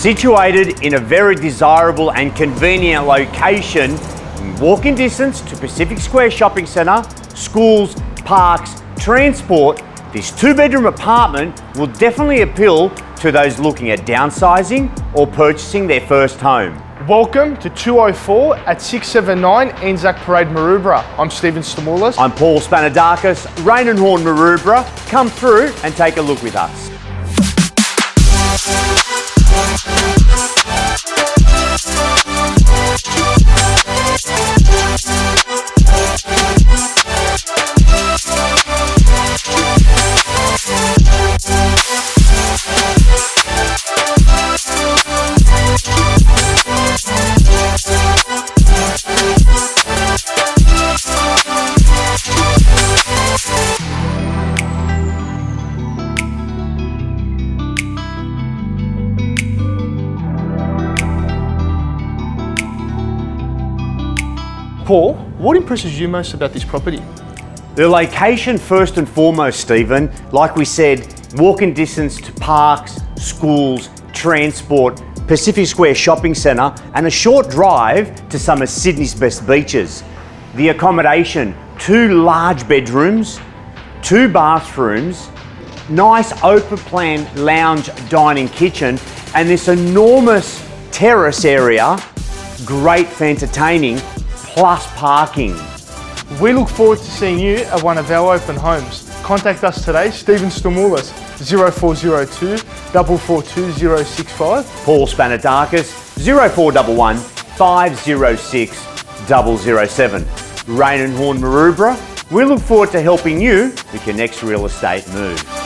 Situated in a very desirable and convenient location, in walking distance to Pacific Square Shopping Centre, schools, parks, transport, this 2-bedroom apartment will definitely appeal to those looking at downsizing or purchasing their first home. Welcome to 204 at 679 Anzac Parade, Maroubra. I'm Stephen Stamoulis. I'm Paul Spanadakis, Raine and Horne, Maroubra. Come through and take a look with us. Paul, what impresses you most about this property? The location first and foremost, Stephen. Like we said, walking distance to parks, schools, transport, Pacific Square Shopping Centre, and a short drive to some of Sydney's best beaches. The accommodation, 2 large bedrooms, 2 bathrooms, nice open plan lounge dining kitchen, and this enormous terrace area, great for entertaining, plus parking. We look forward to seeing you at one of our open homes. Contact us today, Stephen Stamoulis, 0402 442 065. Paul Spanadakis, 0411 506 007. Raine and Horne, Maroubra. We look forward to helping you with your next real estate move.